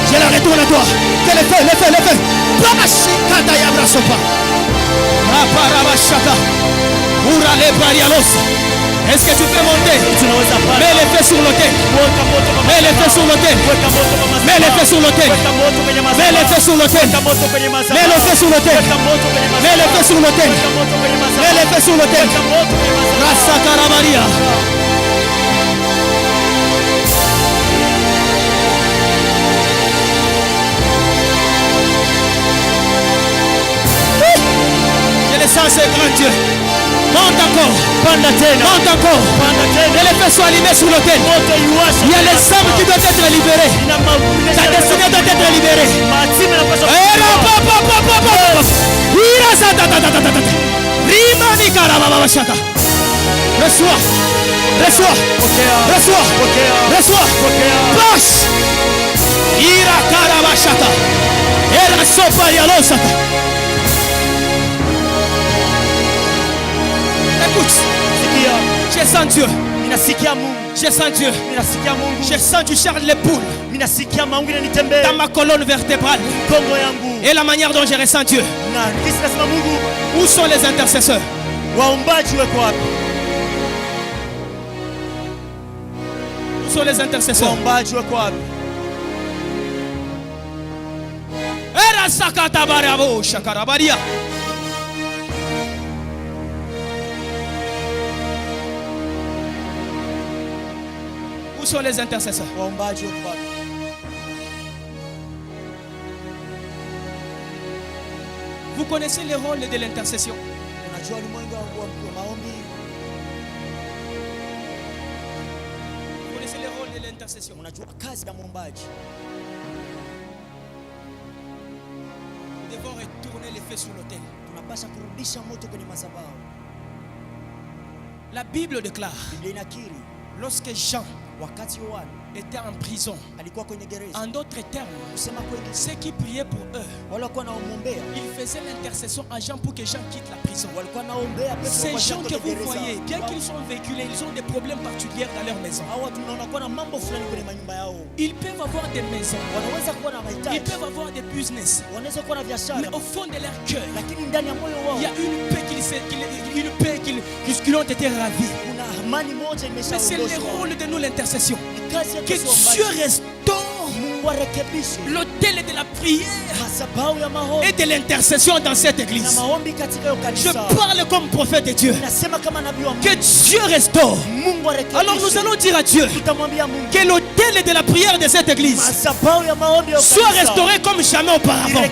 Je la retourne à toi. Que le feu, le feu, le feu. Est-ce que tu peux monter? Mets les feux sur l'autel. Mets les feux sur l'autel. Mets les feux sur l'autel. Mets les feux sur l'autel. Mets les feux sur l'autel. Mets les feux sur l'autel. Mets les feux sur l'autel. Rasa Karamaria. Que le sang c'est grand Dieu. Monte encore. Monte encore. Que les feux soient allumés sur l'autel. Il y a les âmes qui doivent être libérées. Ta destinée doit être libérée. Reçois. Reçois. Reçois. Reçois. Passe. Ira karabashaka. Era sopa yalosaka. Écoute, je sens Dieu. Je sens Dieu. Je sens du chair de l'épaule dans ma colonne vertébrale. Et la manière dont je ressens Dieu. Où sont les intercesseurs? Où sont les intercesseurs? Era sakata barabo shakarabaria. Où sont les intercesseurs? Vous connaissez le rôle de l'intercession? Vous connaissez le rôle de l'intercession? Nous devons retourner les feux sur l'autel. La Bible déclare, lorsque Jean était en prison, en d'autres termes, ceux qui priaient pour eux, ils faisaient l'intercession à Jean pour que Jean quitte la prison. Ces gens que vous voyez, bien qu'ils sont véhiculés, ils ont des problèmes particuliers dans leur maison. Ils peuvent avoir des maisons, ils peuvent avoir des business, mais au fond de leur cœur, il y a une paix qui ont été ravis. Mais c'est le rôle de nous, l'intercession, que Dieu restaure l'autel de la prière et de l'intercession dans cette église. Je parle comme prophète de Dieu, que Dieu restaure. Alors nous allons dire à Dieu que l'autel de la prière de cette église soit restauré comme jamais auparavant.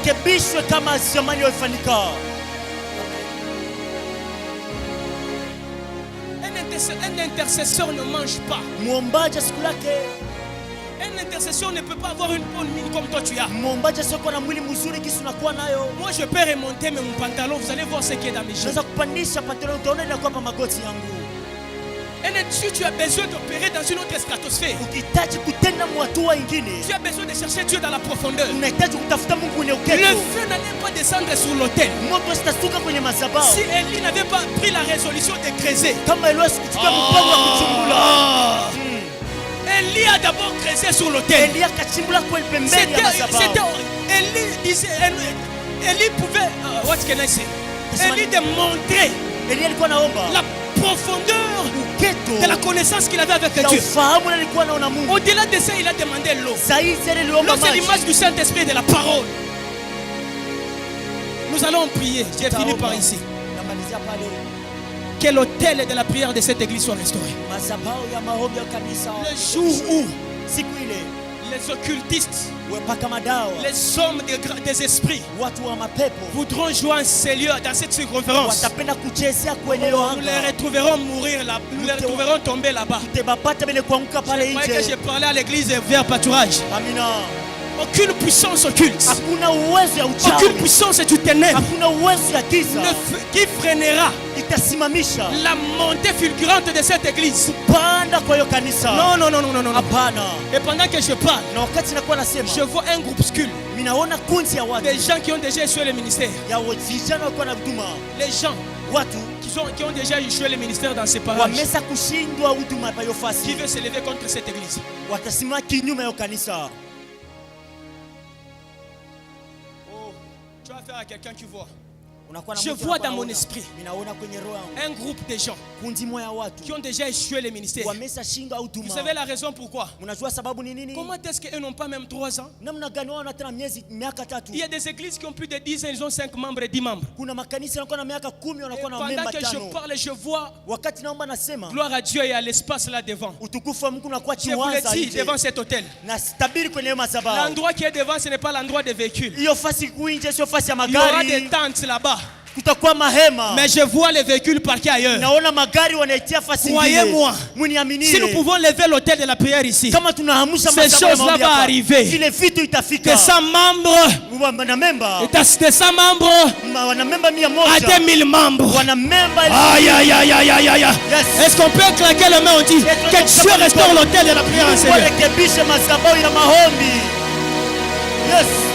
Un intercesseur ne mange pas. Un intercesseur ne peut pas avoir une bonne mine comme toi tu as. Moi je peux remonter mon pantalon, vous allez voir ce qui est dans mes jambes. Si tu as besoin d'opérer dans une autre stratosphère, tu as besoin de chercher Dieu dans la profondeur. Le feu n'allait pas descendre sur l'autel. Si Élie n'avait pas pris la résolution de creuser, Élie a d'abord creusé sur l'autel. Élie pouvait Élie démontrer la profondeur de la connaissance qu'il avait avec Dieu. Au-delà de ça, il a demandé l'eau. L'eau, c'est l'image du Saint-Esprit et de la parole. Nous allons prier. J'ai fini par ici. Que l'autel de la prière de cette église soit restauré. Le jour où les occultistes, les hommes des esprits voudront jouer en ces lieux dans cette circonférence, nous les retrouverons mourir là, nous les retrouverons tomber là-bas. Je croyais que j'ai parlé à l'église vers pâturage. Aucune puissance occulte, aucune puissance du ténèbre qui freinera la montée fulgurante de cette église. Non, non, non, non, non, non. Et pendant que je parle, je vois un groupuscule, des gens qui ont déjà échoué le ministère, les gens qui ont déjà échoué le ministère dans ces parages, qui veulent s'élever contre cette église. Tu vas faire à quelqu'un qui voit. Je vois dans mon esprit un groupe de gens qui ont déjà échoué le ministère. Vous savez la raison pourquoi? Comment est-ce qu'eux n'ont pas même 3 ans? Il y a des églises qui ont plus de 10 ans, ils ont 5 membres et 10 membres. Et pendant que je parle, je vois gloire à Dieu et à l'espace là devant. Je vous le dis, devant cet hôtel. L'endroit qui est devant, ce n'est pas l'endroit des véhicules. Il y aura des tentes là-bas. Mais je vois les véhicules parqués ailleurs. Croyez-moi, si nous pouvons lever l'autel de la prière ici, ces choses-là vont arriver. Que 100 membres, de 100 membres à 2000 membres. Aïe, aïe, aïe, aïe, aïe, aïe. Est-ce qu'on peut claquer les mains? On dit que Dieu restaure l'autel de la prière en Seigneur.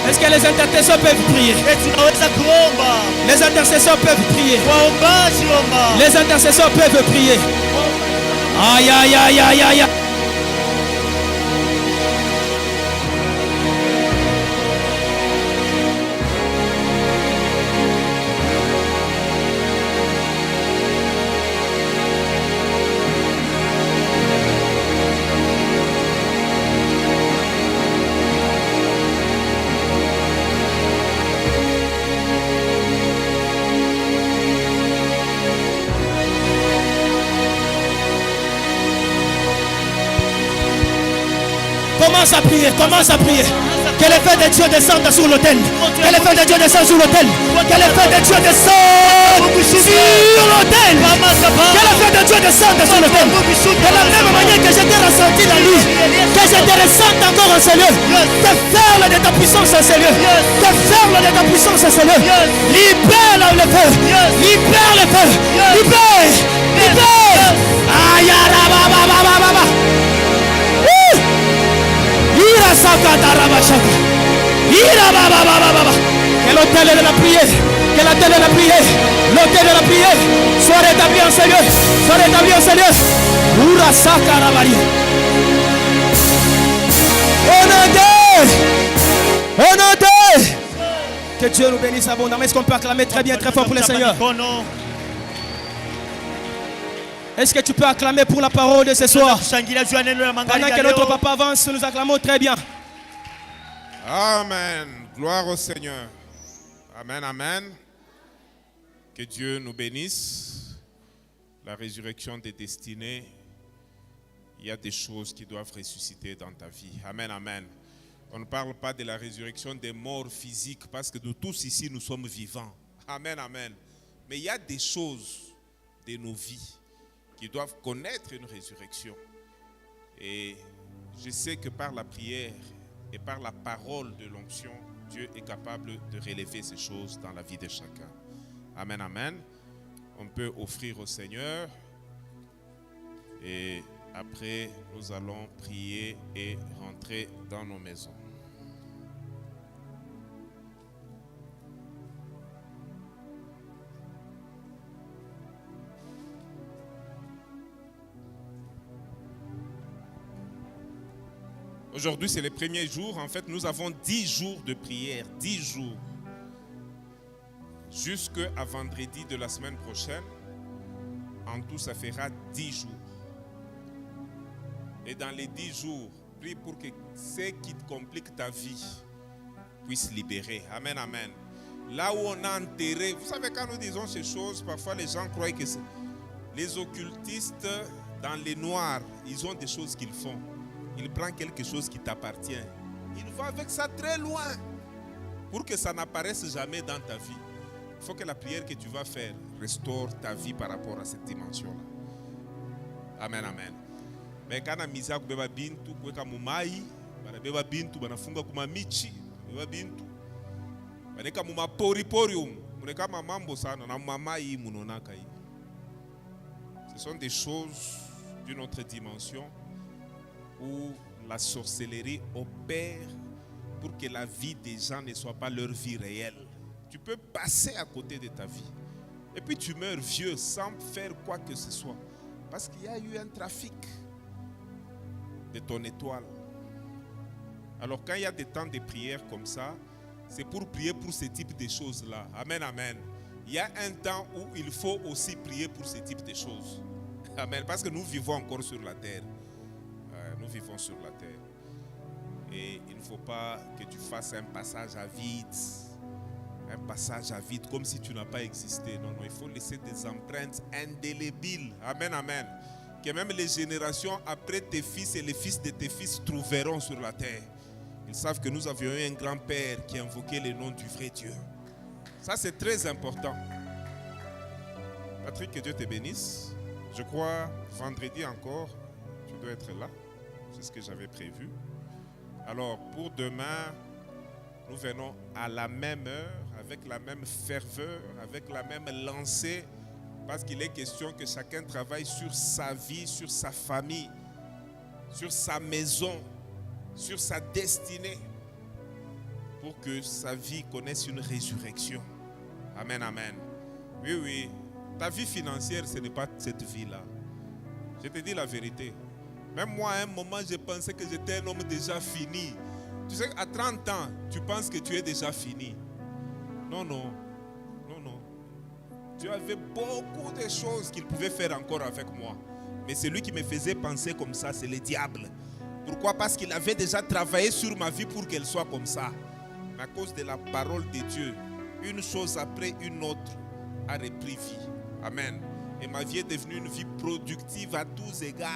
Est-ce que les intercesseurs peuvent prier? Les intercesseurs peuvent prier. Les intercesseurs peuvent prier. Aïe, aïe, aïe, aïe, aïe. Commence à prier, commence à prier. Que le feu de Dieu descende sur l'autel. Que le feu de Dieu descende sur l'autel. Que le feu de Dieu descende sur l'autel. Que le feu de Dieu Dieu descende sur le thème. De la même manière que je t'ai ressenti dans lui, que je te ressente encore en Seigneur. Déferle de ta puissance en Seigneur. Déferle de ta puissance en Seigneur. Libère le feu. Libère le feu. Libère. Libère. Aïe, baba. Ira sakata rabashaka. Ira baba. Que l'autel de la prière, que l'autel de la prière, l'autel de la prière soit rétabli en Seigneur, soit rétabli en Seigneur. Ura sakara bari. Honoré. Que Dieu nous bénisse abondamment. Est-ce qu'on peut acclamer très bien, très fort pour le Seigneur? Est-ce que tu peux acclamer pour la parole de ce soir? Pendant que notre papa avance, nous acclamons très bien. Amen. Gloire au Seigneur. Amen, amen. Que Dieu nous bénisse. La résurrection des destinées. Il y a des choses qui doivent ressusciter dans ta vie. Amen, amen. On ne parle pas de la résurrection des morts physiques parce que nous tous ici, nous sommes vivants. Amen, amen. Mais il y a des choses de nos vies qui doivent connaître une résurrection. Et je sais que par la prière et par la parole de l'onction, Dieu est capable de relever ces choses dans la vie de chacun. Amen, amen. On peut offrir au Seigneur et après nous allons prier et rentrer dans nos maisons. Aujourd'hui, c'est le premier jour. En fait, nous avons 10 jours de prière. 10 jours. Jusqu'à vendredi de la semaine prochaine. En tout, ça fera 10 jours. Et dans les 10 jours, prie pour que ce qui te complique ta vie puisse libérer. Amen, amen. Là où on a enterré, vous savez, quand nous disons ces choses, parfois les gens croient que les occultistes, dans les noirs, ils ont des choses qu'ils font. Il prend quelque chose qui t'appartient. Il va avec ça très loin pour que ça n'apparaisse jamais dans ta vie. Il faut que la prière que tu vas faire restaure ta vie par rapport à cette dimension-là. Amen, amen. Mais quand on a mis à kubeba bintu, kuweka mumai, banabeba bintu, banafunga kuma michi, beba bintu. Baneka muma pori, muneka mamambo sana na mamai munonaka hi. Ce sont des choses d'une autre dimension où la sorcellerie opère pour que la vie des gens ne soit pas leur vie réelle. Tu peux passer à côté de ta vie. Et puis tu meurs vieux sans faire quoi que ce soit. Parce qu'il y a eu un trafic de ton étoile. Alors quand il y a des temps de prière comme ça, c'est pour prier pour ce type de choses-là. Amen, amen. Il y a un temps où il faut aussi prier pour ce type de choses. Amen. Parce que nous vivons encore sur la terre. Nous vivons sur la terre. Et il ne faut pas que tu fasses un passage à vide. Un passage à vide comme si tu n'as pas existé. Non, non, il faut laisser des empreintes indélébiles. Amen, amen. Que même les générations après tes fils et les fils de tes fils trouveront sur la terre. Ils savent que nous avions eu un grand-père qui invoquait le nom du vrai Dieu. Ça, c'est très important. Patrick, que Dieu te bénisse. Je crois, vendredi encore, tu dois être là. C'est ce que j'avais prévu. Alors, pour demain, nous venons à la même heure, avec la même ferveur, avec la même lancée, parce qu'il est question que chacun travaille sur sa vie, sur sa famille, sur sa maison, sur sa destinée, pour que sa vie connaisse une résurrection. Amen, amen. Oui, oui. Ta vie financière, ce n'est pas cette vie-là. Je te dis la vérité. Même moi, à un moment, je pensais que j'étais un homme déjà fini. Tu sais, à 30 ans, tu penses que tu es déjà fini. Non, non. Non, non. Dieu avait beaucoup de choses qu'il pouvait faire encore avec moi. Mais celui qui me faisait penser comme ça, c'est le diable. Pourquoi? Parce qu'il avait déjà travaillé sur ma vie pour qu'elle soit comme ça. Mais à cause de la parole de Dieu, une chose après une autre a repris vie. Amen. Et ma vie est devenue une vie productive à tous égards.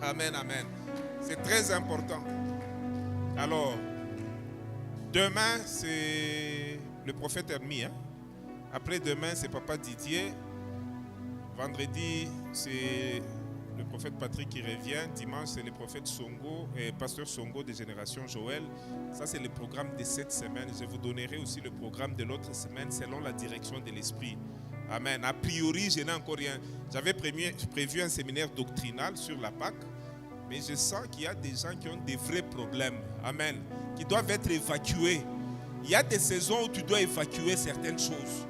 Amen, amen. C'est très important. Alors, demain, c'est le prophète Hermie. Après demain, c'est Papa Didier. Vendredi, c'est le prophète Patrick qui revient. Dimanche, c'est le prophète Songo et pasteur Songo de Génération Joël. Ça, c'est le programme de cette semaine. Je vous donnerai aussi le programme de l'autre semaine selon la direction de l'Esprit. Amen. A priori, je n'ai encore rien. J'avais prévu un séminaire doctrinal sur la Pâque, mais je sens qu'il y a des gens qui ont des vrais problèmes. Amen. Qui doivent être évacués. Il y a des saisons où tu dois évacuer certaines choses.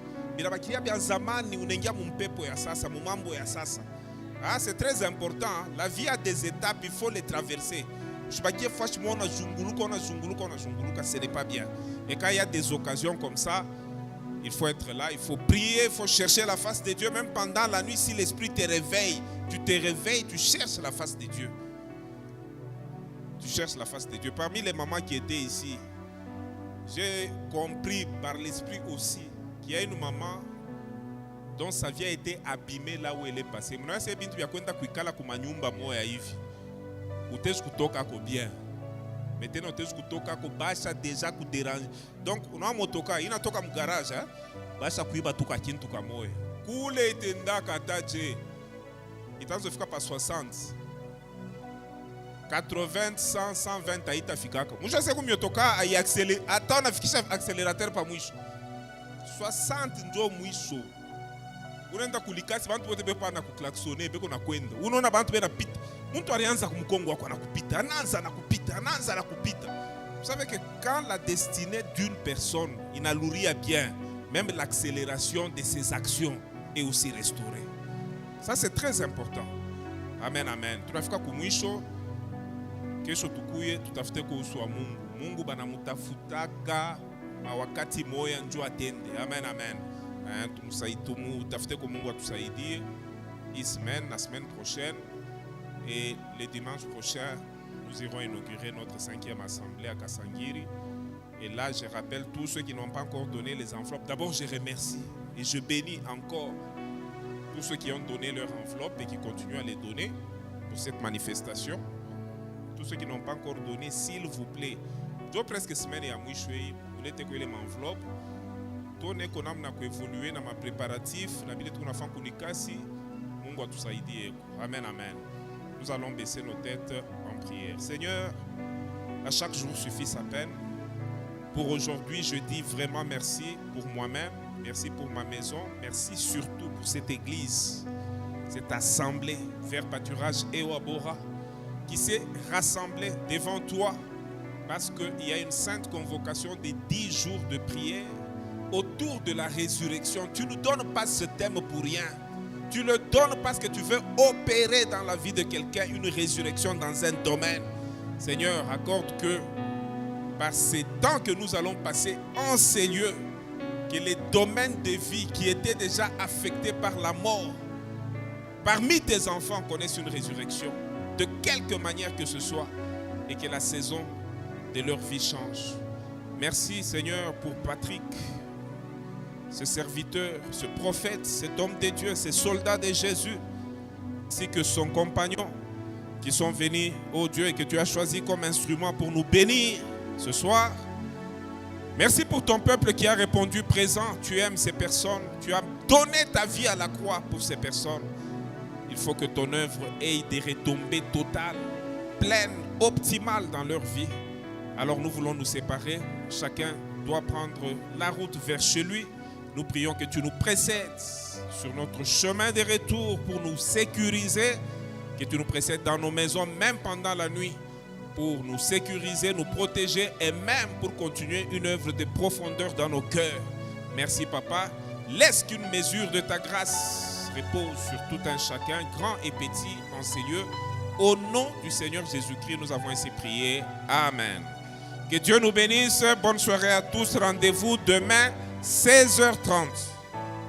Ah, c'est très important. La vie a des étapes, il faut les traverser. Ce n'est pas bien. Et quand il y a des occasions comme ça, il faut être là, il faut prier, il faut chercher la face de Dieu. Même pendant la nuit, si l'esprit te réveille, tu cherches la face de Dieu. Tu cherches la face de Dieu. Parmi les mamans qui étaient ici, j'ai compris par l'esprit aussi qu'il y a une maman dont sa vie a été abîmée là où elle est passée. Mwana se bintu ya kwenda kuikala kumanyumba moya hivi. Utezi kutoka ko bien. Maintenant utezi kutoka ko basha déjà ku déranger. Donc una motoka inatoka mu garage hein. Basha kuiba tuka kintu kamoya. Kule itenda kataje. Itaanza fika pa 60. 80, 100, 120 haitafikaka. Mwisho siku miotoka aiaccelere hata unafikisha accelerateur pa mwisho. 60 ndio mwisho. Unaenda kulikasi bantu wote bepa na kuklaksone beko na kwenda. Unaona bantu bena pita. Mtu alianza kumkongo wako anakupita. Anaanza na kupita. Vous savez que quand la destinée d'une personne inalouria bien, même l'accélération de ses actions est aussi restaurée. Ça c'est très important. Amen, amen. Tunafika kumwisho. Kesho tukuye tutafute kuhusu Mungu. Mungu banamutafutaga wakati moya njoo atende. Amen, amen. Tutafute kwa Mungu atusaidie hii semaine, la semaine prochaine et le dimanche prochain nous irons inaugurer notre 5e assemblée à Kasangiri. Et là je rappelle tous ceux qui n'ont pas encore donné les enveloppes. D'abord je remercie et je bénis encore tous ceux qui ont donné leur enveloppe et qui continuent à les donner pour cette manifestation. Tous ceux qui n'ont pas encore donné, s'il vous plaît, je presque semaine et à mouchoué, vous n'êtes que les enveloppes. Tone ko namna ko évoluer na ma préparatif na bile tuna fa kunikasi Mungu atusaidie. Amen, amen. Nous allons baisser nos têtes en prière. Seigneur, à chaque jour suffit sa peine. Pour aujourd'hui, je dis vraiment merci pour moi-même, merci pour ma maison, merci surtout pour cette église, cette assemblée vers Pâturage et Wabora qui s'est rassemblée devant toi parce qu'il y a une sainte convocation de 10 jours de prière autour de la résurrection. Tu ne nous donnes pas ce thème pour rien. Tu le donnes parce que tu veux opérer dans la vie de quelqu'un une résurrection dans un domaine. Seigneur, accorde que par ces temps que nous allons passer en ces lieux, que les domaines de vie qui étaient déjà affectés par la mort, parmi tes enfants connaissent une résurrection, de quelque manière que ce soit, et que la saison de leur vie change. Merci Seigneur pour Patrick, ce serviteur, ce prophète, cet homme de Dieu, ces soldats de Jésus, ainsi que son compagnon qui sont venus, oh Dieu, et que tu as choisi comme instrument pour nous bénir ce soir. Merci pour ton peuple qui a répondu présent. Tu aimes ces personnes, tu as donné ta vie à la croix pour ces personnes. Il faut que ton œuvre ait des retombées totales, pleines, optimales dans leur vie. Alors nous voulons nous séparer, chacun doit prendre la route vers chez lui. Nous prions que tu nous précèdes sur notre chemin de retour pour nous sécuriser, que tu nous précèdes dans nos maisons, même pendant la nuit, pour nous sécuriser, nous protéger et même pour continuer une œuvre de profondeur dans nos cœurs. Merci Papa. Laisse qu'une mesure de ta grâce repose sur tout un chacun, grand et petit, en ces lieux. Au nom du Seigneur Jésus-Christ, nous avons ainsi prié. Amen. Que Dieu nous bénisse. Bonne soirée à tous. Rendez-vous demain, 16h30.